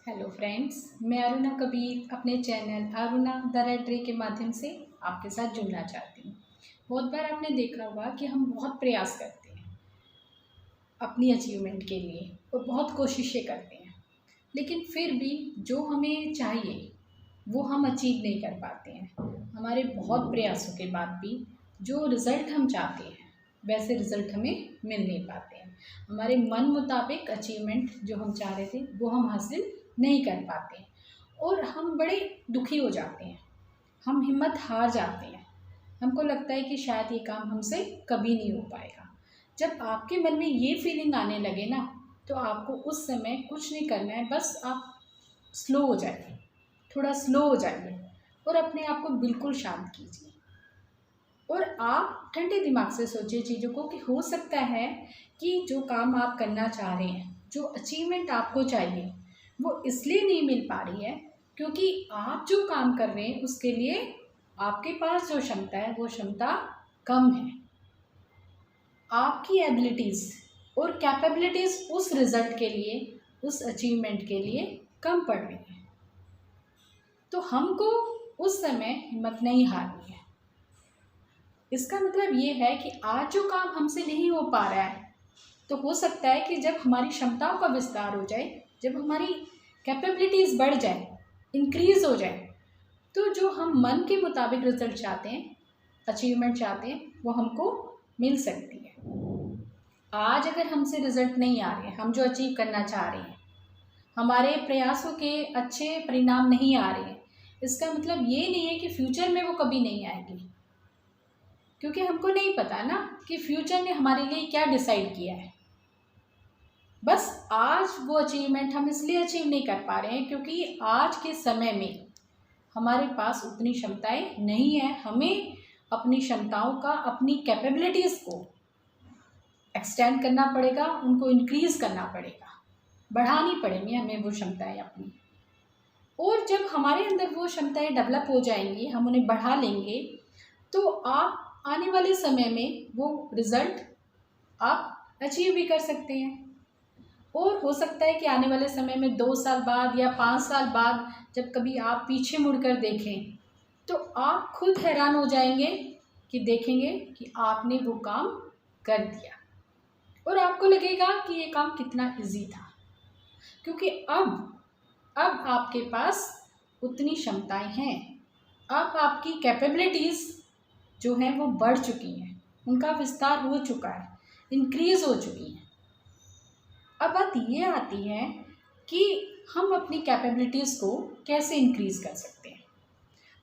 Hello friends, मैं अरुणा कबीर अपने channel Aruna the red रे के माध्यम से आपके साथ जुड़ना चाहती हूँ। बहुत बार आपने देखा होगा कि हम बहुत प्रयास करते हैं अपनी अचीवमेंट के लिए और बहुत कोशिशें करते हैं, लेकिन फिर भी जो हमें चाहिए वो हम अचीव नहीं कर पाते हैं। हमारे बहुत प्रयासों के बाद भी जो रिज़ल्ट हम चाहते हैं वैसे रिज़ल्ट हमें मिल नहीं पाते हैं। हमारे मन मुताबिक अचीवमेंट जो हम चाह रहे थे वो हम हासिल नहीं कर पाते हैं और हम बड़े दुखी हो जाते हैं, हम हिम्मत हार जाते हैं। हमको लगता है कि शायद ये काम हमसे कभी नहीं हो पाएगा। जब आपके मन में ये फीलिंग आने लगे ना, तो आपको उस समय कुछ नहीं करना है, बस आप स्लो हो जाइए, थोड़ा स्लो हो जाइए और अपने आप को बिल्कुल शांत कीजिए और आप ठंडे दिमाग से सोचिए चीज़ों को कि हो सकता है कि जो काम आप करना चाह रहे हैं, जो अचीवमेंट आपको चाहिए, वो इसलिए नहीं मिल पा रही है क्योंकि आप जो काम कर रहे हैं उसके लिए आपके पास जो क्षमता है वो क्षमता कम है। आपकी एबिलिटीज़ और कैपेबिलिटीज़ उस रिज़ल्ट के लिए, उस अचीवमेंट के लिए कम पड़ रही है। तो हमको उस समय हिम्मत नहीं हारनी है। इसका मतलब ये है कि आज जो काम हमसे नहीं हो पा रहा है, तो हो सकता है कि जब हमारी क्षमताओं का विस्तार हो जाए, जब हमारी कैपेबिलिटीज़ बढ़ जाए, इंक्रीज़ हो जाए, तो जो हम मन के मुताबिक रिजल्ट चाहते हैं, अचीवमेंट चाहते हैं, वो हमको मिल सकती है। आज अगर हमसे रिजल्ट नहीं आ रहे हैं, हम जो अचीव करना चाह रहे हैं, हमारे प्रयासों के अच्छे परिणाम नहीं आ रहे हैं, इसका मतलब ये नहीं है कि फ्यूचर में वो कभी नहीं आएंगे, क्योंकि हमको नहीं पता ना कि फ्यूचर ने हमारे लिए क्या डिसाइड किया है। बस आज वो अचीवमेंट हम इसलिए अचीव नहीं कर पा रहे हैं क्योंकि आज के समय में हमारे पास उतनी क्षमताएं नहीं है। हमें अपनी क्षमताओं का, अपनी कैपेबिलिटीज़ को एक्सटेंड करना पड़ेगा, उनको इंक्रीज़ करना पड़ेगा, बढ़ानी पड़ेंगी हमें वो क्षमताएं अपनी। और जब हमारे अंदर वो क्षमताएं डेवलप हो जाएंगी, हम उन्हें बढ़ा लेंगे, तो आप आने वाले समय में वो रिज़ल्ट आप अचीव भी कर सकते हैं। और हो सकता है कि आने वाले समय में 2 साल बाद या 5 साल बाद जब कभी आप पीछे मुड़कर देखें, तो आप खुद हैरान हो जाएंगे कि देखेंगे कि आपने वो काम कर दिया और आपको लगेगा कि ये काम कितना इजी था, क्योंकि अब आपके पास उतनी क्षमताएं हैं। अब आपकी कैपेबिलिटीज़ जो हैं वो बढ़ चुकी हैं, उनका विस्तार हो चुका है, इंक्रीज़ हो चुकी हैं। अब बात ये आती है कि हम अपनी कैपेबिलिटीज़ को कैसे इंक्रीज़ कर सकते हैं,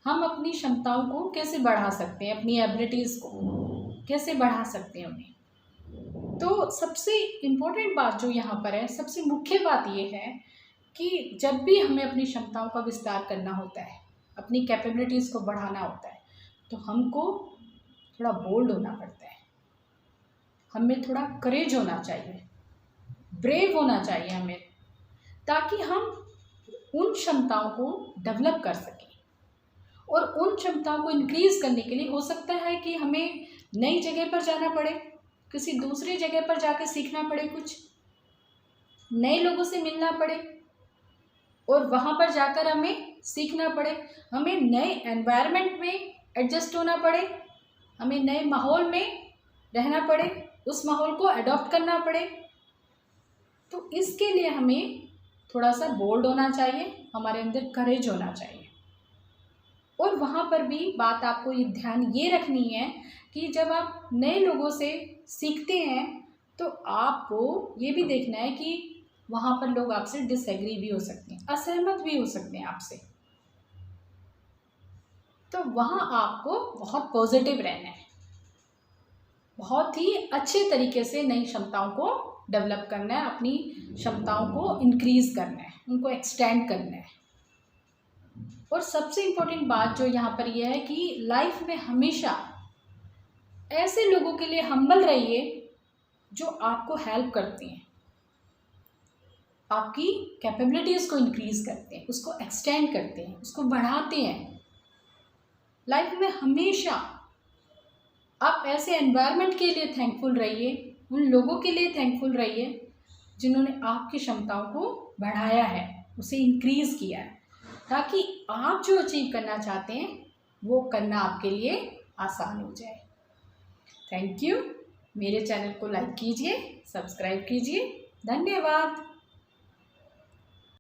हम अपनी क्षमताओं को कैसे बढ़ा सकते हैं, अपनी एबिलिटीज़ को कैसे बढ़ा सकते हैं उन्हें। तो सबसे इम्पोर्टेंट बात जो यहाँ पर है, सबसे मुख्य बात ये है कि जब भी हमें अपनी क्षमताओं का विस्तार करना होता है, अपनी कैपेबिलिटीज़ को बढ़ाना होता है, तो हमको थोड़ा बोल्ड होना पड़ता है, हमें थोड़ा करेज होना चाहिए, ब्रेव होना चाहिए हमें, ताकि हम उन क्षमताओं को डेवलप कर सकें। और उन क्षमताओं को इंक्रीज़ करने के लिए हो सकता है कि हमें नई जगह पर जाना पड़े, किसी दूसरी जगह पर जाकर सीखना पड़े, कुछ नए लोगों से मिलना पड़े और वहाँ पर जाकर हमें सीखना पड़े, हमें नए एनवायरनमेंट में एडजस्ट होना पड़े, हमें नए माहौल में रहना पड़े, उस माहौल को अडॉप्ट करना पड़े। तो इसके लिए हमें थोड़ा सा बोल्ड होना चाहिए, हमारे अंदर करेज होना चाहिए। और वहाँ पर भी बात आपको ये ध्यान ये रखनी है कि जब आप नए लोगों से सीखते हैं तो आपको ये भी देखना है कि वहाँ पर लोग आपसे डिसएग्री भी हो सकते हैं, असहमत भी हो सकते हैं आपसे। तो वहाँ आपको बहुत पॉजिटिव रहना है, बहुत ही अच्छे तरीके से नई क्षमताओं को डेवलप करना है, अपनी क्षमताओं को इंक्रीज़ करना है, उनको एक्सटेंड करना है। और सबसे इम्पोर्टेंट बात जो यहाँ पर यह है कि लाइफ में हमेशा ऐसे लोगों के लिए हम्बल रहिए जो आपको हेल्प करते हैं, आपकी कैपेबिलिटीज़ को इंक्रीज़ करते हैं, उसको एक्सटेंड करते हैं, उसको बढ़ाते हैं। लाइफ में हमेशा आप ऐसे एनवायरनमेंट के लिए थैंकफुल रहिए, उन लोगों के लिए थैंकफुल रहिए जिन्होंने आपकी क्षमताओं को बढ़ाया है, उसे इंक्रीज़ किया है, ताकि आप जो अचीव करना चाहते हैं वो करना आपके लिए आसान हो जाए। Thank you. मेरे चैनल को लाइक कीजिए, सब्सक्राइब कीजिए। धन्यवाद।